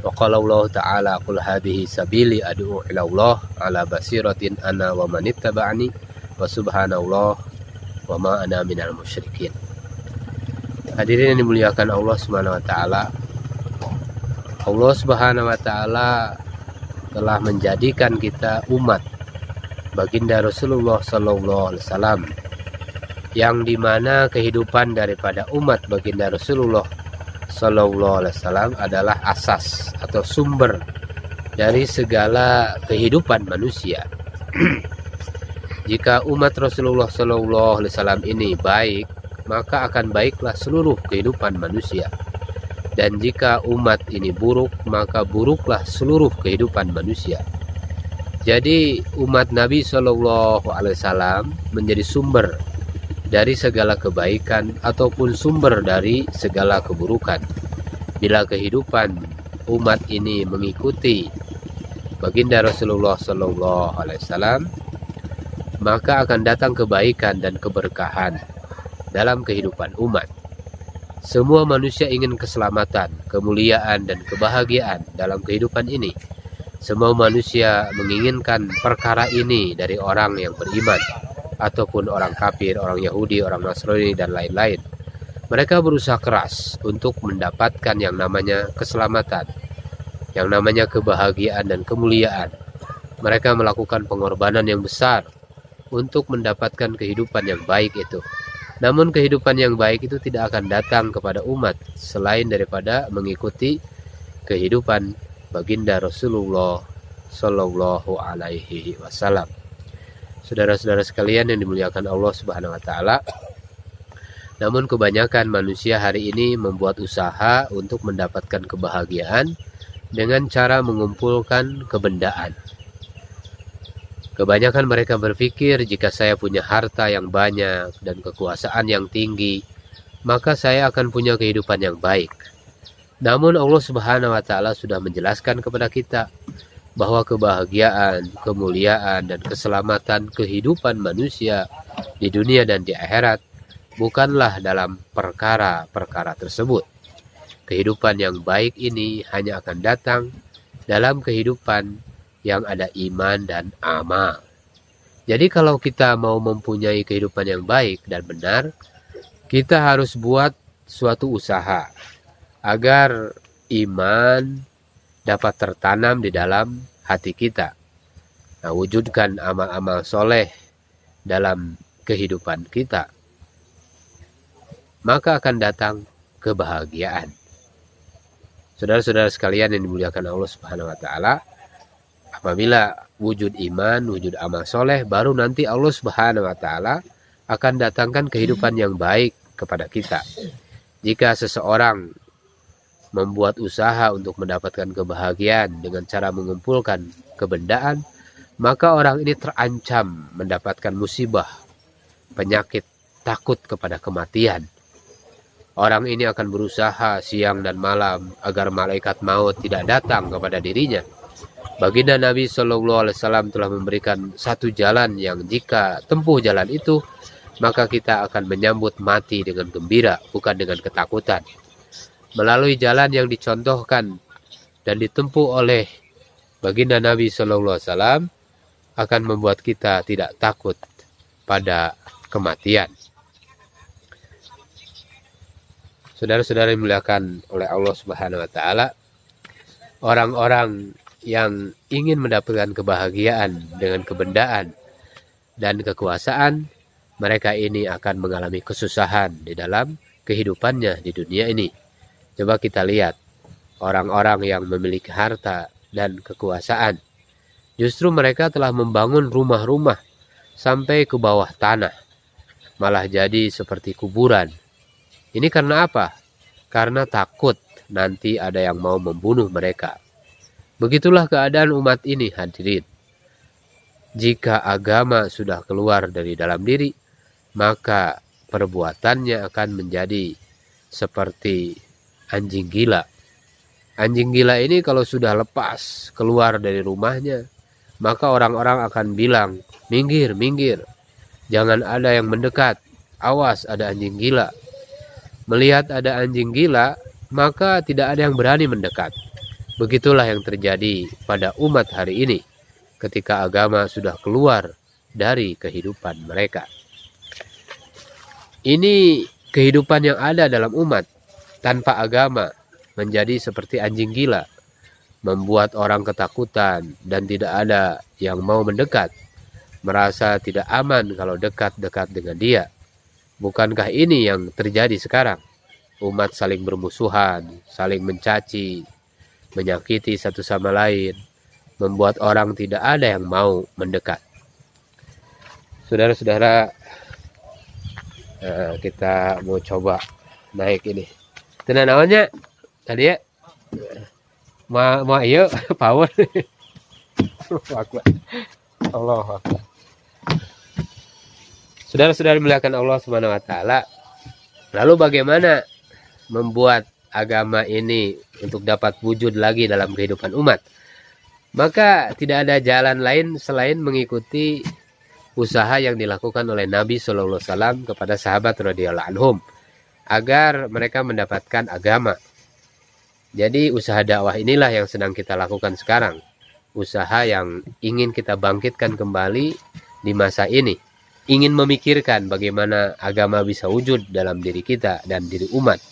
Wa qala Allah ta'ala qul hadhihi sabili ad'u ila Allah ala basiratin ana wa man ittaba'ani wa subhanallah wa ma ana minal musyrikin. Hadirin yang dimuliakan Allah Subhanahu wa taala. Allah Subhanahu wa taala telah menjadikan kita umat baginda Rasulullah sallallahu alaihi wasallam, yang dimana kehidupan daripada umat baginda Rasulullah sallallahu alaihi wasallam adalah asas atau sumber dari segala kehidupan manusia. Jika umat Rasulullah sallallahu alaihi wasallam ini baik, maka akan baiklah seluruh kehidupan manusia. Dan jika umat ini buruk, maka buruklah seluruh kehidupan manusia. Jadi umat Nabi Shallallahu Alaihi Wasallam menjadi sumber dari segala kebaikan ataupun sumber dari segala keburukan. Bila kehidupan umat ini mengikuti baginda Rasulullah Shallallahu Alaihi Wasallam, maka akan datang kebaikan dan keberkahan dalam kehidupan umat. Semua manusia ingin keselamatan, kemuliaan, dan kebahagiaan dalam kehidupan ini. Semua manusia menginginkan perkara ini dari orang yang beriman, ataupun orang kafir, orang Yahudi, orang Nasrani, dan lain-lain. Mereka berusaha keras untuk mendapatkan yang namanya keselamatan, yang namanya kebahagiaan dan kemuliaan. Mereka melakukan pengorbanan yang besar untuk mendapatkan kehidupan yang baik itu. Namun kehidupan yang baik itu tidak akan datang kepada umat selain daripada mengikuti kehidupan baginda Rasulullah Shallallahu Alaihi Wasallam. Saudara-saudara sekalian yang dimuliakan Allah Subhanahu Wa Taala, namun kebanyakan manusia hari ini membuat usaha untuk mendapatkan kebahagiaan dengan cara mengumpulkan kebendaan. Kebanyakan mereka berpikir, jika saya punya harta yang banyak dan kekuasaan yang tinggi, maka saya akan punya kehidupan yang baik. Namun Allah Subhanahu wa taala sudah menjelaskan kepada kita bahwa kebahagiaan, kemuliaan, dan keselamatan kehidupan manusia di dunia dan di akhirat bukanlah dalam perkara-perkara tersebut. Kehidupan yang baik ini hanya akan datang dalam kehidupan yang ada iman dan amal. Jadi kalau kita mau mempunyai kehidupan yang baik dan benar, kita harus buat suatu usaha agar iman dapat tertanam di dalam hati kita. Nah, wujudkan amal-amal soleh dalam kehidupan kita, maka akan datang kebahagiaan. Saudara-saudara sekalian yang dimuliakan Allah Subhanahu wa taala, apabila wujud iman, wujud amal soleh, baru nanti Allah Subhanahu wa taala akan datangkan kehidupan yang baik kepada kita. Jika seseorang membuat usaha untuk mendapatkan kebahagiaan dengan cara mengumpulkan kebendaan, maka orang ini terancam mendapatkan musibah, penyakit, takut kepada kematian. Orang ini akan berusaha siang dan malam agar malaikat maut tidak datang kepada dirinya. Baginda Nabi Shallallahu Alaihi Wasallam telah memberikan satu jalan yang jika tempuh jalan itu, maka kita akan menyambut mati dengan gembira, bukan dengan ketakutan. Melalui jalan yang dicontohkan dan ditempuh oleh baginda Nabi Shallallahu Alaihi Wasallam akan membuat kita tidak takut pada kematian. Saudara-saudara yang dimuliakan oleh Allah Subhanahu Wa Taala, orang-orang yang ingin mendapatkan kebahagiaan dengan kebendaan dan kekuasaan, mereka ini akan mengalami kesusahan di dalam kehidupannya di dunia ini. Coba kita lihat orang-orang yang memiliki harta dan kekuasaan, justru mereka telah membangun rumah-rumah sampai ke bawah tanah, malah jadi seperti kuburan. Ini karena apa? Karena takut nanti ada yang mau membunuh mereka. Begitulah keadaan umat ini, hadirin. Jika agama sudah keluar dari dalam diri, maka perbuatannya akan menjadi seperti anjing gila. Anjing gila ini kalau sudah lepas keluar dari rumahnya, maka orang-orang akan bilang, minggir, minggir. Jangan ada yang mendekat. Awas, ada anjing gila. Melihat ada anjing gila, maka tidak ada yang berani mendekat. Begitulah yang terjadi pada umat hari ini ketika agama sudah keluar dari kehidupan mereka. Ini kehidupan yang ada dalam umat tanpa agama menjadi seperti anjing gila, membuat orang ketakutan dan tidak ada yang mau mendekat, merasa tidak aman kalau dekat-dekat dengan dia. Bukankah ini yang terjadi sekarang? Umat saling bermusuhan, saling mencaci, menyakiti satu sama lain, membuat orang tidak ada yang mau mendekat. Saudara-saudara, kita mau coba naik ini. Tenan awalnya tadi ya, mau ayo power. Allah Akbar. Saudara-saudara dimuliakan Allah Subhanahu wa taala. Lalu bagaimana membuat agama ini untuk dapat wujud lagi dalam kehidupan umat? Maka tidak ada jalan lain selain mengikuti usaha yang dilakukan oleh Nabi Shallallahu Alaihi Wasallam kepada sahabat radhiyallahu anhum agar mereka mendapatkan agama. Jadi usaha dakwah inilah yang sedang kita lakukan sekarang. Usaha yang ingin kita bangkitkan kembali di masa ini. Ingin memikirkan bagaimana agama bisa wujud dalam diri kita dan diri umat.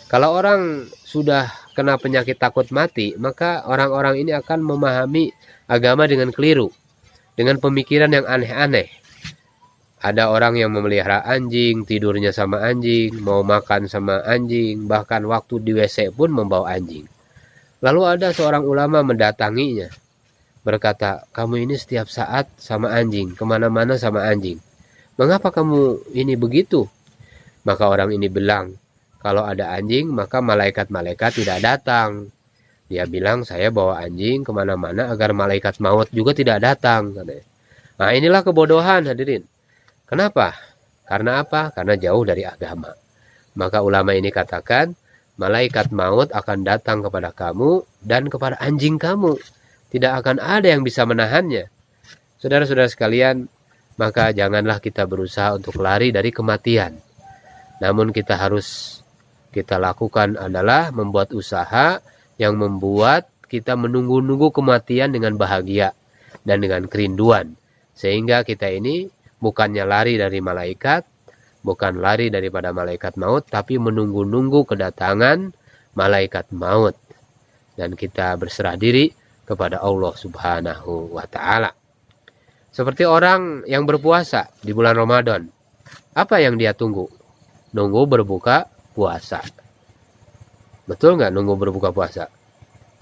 Kalau orang sudah kena penyakit takut mati, maka orang-orang ini akan memahami agama dengan keliru, dengan pemikiran yang aneh-aneh. Ada orang yang memelihara anjing, tidurnya sama anjing, mau makan sama anjing, bahkan waktu di WC pun membawa anjing. Lalu ada seorang ulama mendatanginya, berkata, kamu ini setiap saat sama anjing, kemana-mana sama anjing. Mengapa kamu ini begitu? Maka orang ini bilang, kalau ada anjing maka malaikat-malaikat tidak datang. Dia bilang, saya bawa anjing kemana-mana agar malaikat maut juga tidak datang. Nah, inilah kebodohan, hadirin. Kenapa? Karena apa? Karena jauh dari agama. Maka ulama ini katakan, malaikat maut akan datang kepada kamu dan kepada anjing kamu. Tidak akan ada yang bisa menahannya. Saudara-saudara sekalian, maka janganlah kita berusaha untuk lari dari kematian. Namun kita lakukan adalah membuat usaha yang membuat kita menunggu-nunggu kematian dengan bahagia dan dengan kerinduan. Sehingga kita ini bukannya lari dari malaikat, bukan lari daripada malaikat maut, tapi menunggu-nunggu kedatangan malaikat maut. Dan kita berserah diri kepada Allah Subhanahu wa ta'ala. Seperti orang yang berpuasa di bulan Ramadan. Apa yang dia tunggu? Nunggu berbuka puasa. Betul nggak nunggu berbuka puasa?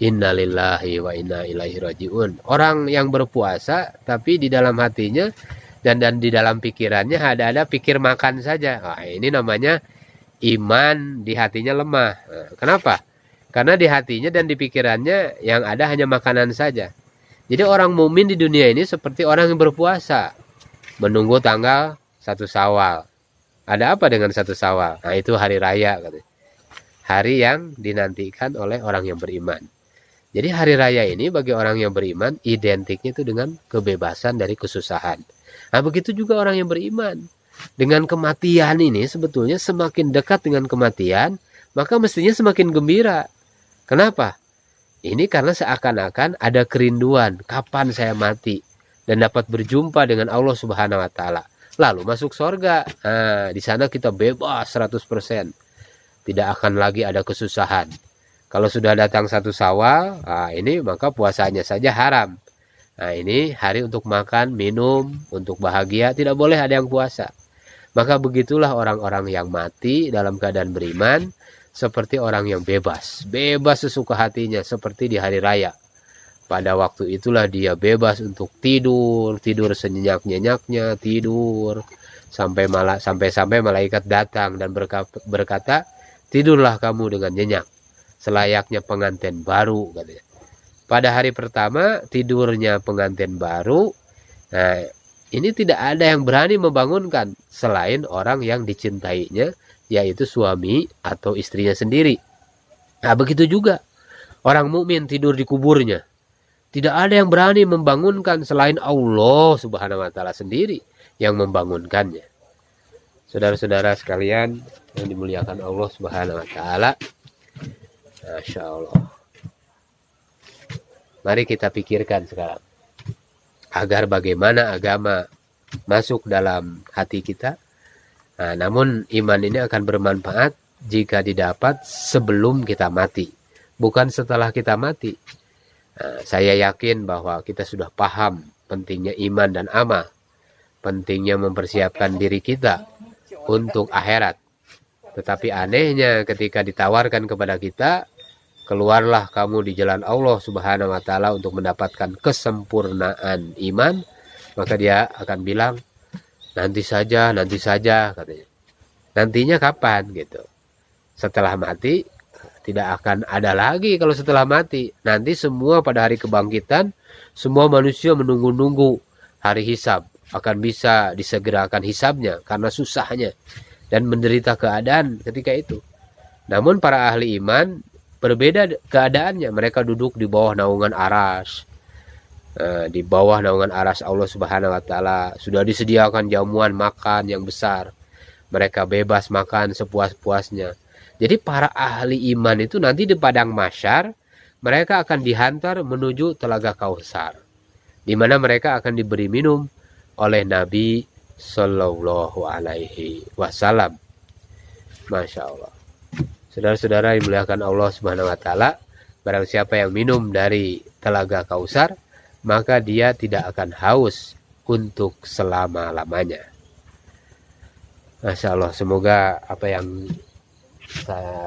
Innalillahi wa inna ilaihi rajiun. Orang yang berpuasa tapi di dalam hatinya dan di dalam pikirannya ada pikir makan saja. Nah, ini namanya iman di hatinya lemah. Nah, kenapa? Karena di hatinya dan di pikirannya yang ada hanya makanan saja. Jadi orang mukmin di dunia ini seperti orang yang berpuasa, menunggu tanggal 1 Syawal. Ada apa dengan 1 Syawal? Nah, itu hari raya, katanya. Hari yang dinantikan oleh orang yang beriman. Jadi hari raya ini bagi orang yang beriman identiknya itu dengan kebebasan dari kesusahan. Nah, begitu juga orang yang beriman. Dengan kematian ini sebetulnya semakin dekat dengan kematian, maka mestinya semakin gembira. Kenapa? Ini karena seakan-akan ada kerinduan kapan saya mati dan dapat berjumpa dengan Allah Subhanahu wa taala. Lalu masuk surga. Nah, di sana kita bebas 100%. Tidak akan lagi ada kesusahan. Kalau sudah datang 1 Syawal, nah ini maka puasanya saja haram. Nah, ini hari untuk makan, minum, untuk bahagia, tidak boleh ada yang puasa. Maka begitulah orang-orang yang mati dalam keadaan beriman, seperti orang yang bebas sesuka hatinya seperti di hari raya. Pada waktu itulah dia bebas untuk tidur senyenyak-nyenyaknya, tidur sampai malaikat datang dan berkata, tidurlah kamu dengan nyenyak, selayaknya pengantin baru, katanya. Pada hari pertama tidurnya pengantin baru, nah ini tidak ada yang berani membangunkan selain orang yang dicintainya, yaitu suami atau istrinya sendiri. Nah, begitu juga orang mukmin tidur di kuburnya. Tidak ada yang berani membangunkan selain Allah Subhanahu wa taala sendiri yang membangunkannya. Saudara-saudara sekalian yang dimuliakan Allah Subhanahu wa taala. Masya Allah. Mari kita pikirkan sekarang agar bagaimana agama masuk dalam hati kita. Nah, namun iman ini akan bermanfaat jika didapat sebelum kita mati, bukan setelah kita mati. Nah, saya yakin bahwa kita sudah paham pentingnya iman dan amal, pentingnya mempersiapkan diri kita untuk akhirat. Tetapi anehnya ketika ditawarkan kepada kita, keluarlah kamu di jalan Allah Subhanahu wa Ta'ala untuk mendapatkan kesempurnaan iman, maka dia akan bilang, nanti saja katanya. Nantinya kapan gitu? Setelah mati tidak akan ada lagi. Kalau setelah mati nanti semua pada hari kebangkitan, semua manusia menunggu-nunggu hari hisab, akan bisa disegerakan hisabnya karena susahnya dan menderita keadaan ketika itu. Namun para ahli iman berbeda keadaannya. Mereka duduk di bawah naungan aras, di bawah naungan aras Allah Subhanahu wa Ta'ala. Sudah disediakan jamuan makan yang besar, mereka bebas makan sepuas-puasnya. Jadi para ahli iman itu nanti di padang mahsyar mereka akan dihantar menuju telaga Kautsar, di mana mereka akan diberi minum oleh Nabi Sallallahu Alaihi Wasallam. Masya Allah. Saudara-saudara yang dimuliakan Allah Subhanahu Wa Taala, barang siapa yang minum dari telaga Kautsar, maka dia tidak akan haus untuk selama-lamanya. Masya Allah, semoga apa yang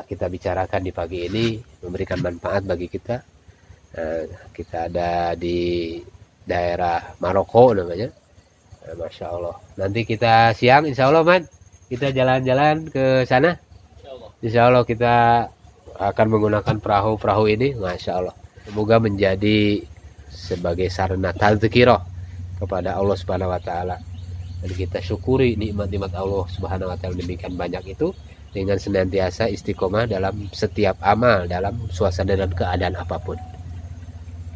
kita bicarakan di pagi ini memberikan manfaat bagi kita. Kita ada di daerah Maroko namanya. Masya Allah. Nanti kita siang insya Allah Man, kita jalan-jalan ke sana. Insya Allah kita akan menggunakan perahu-perahu ini. Masya Allah. Semoga menjadi sebagai sarana tazkirah kepada Allah Subhanahu Wa Taala. Dan kita syukuri nikmat-nikmat Allah Subhanahu Wa Taala demikian banyak itu, dengan senantiasa istiqomah dalam setiap amal, dalam suasana dan keadaan apapun.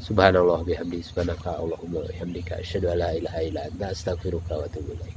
Subhanallah bihamdi, subhanaka Allahumma bihamdika, asyhadu an la ilaha illa anta, astaghfiruka wa atubu ilaik.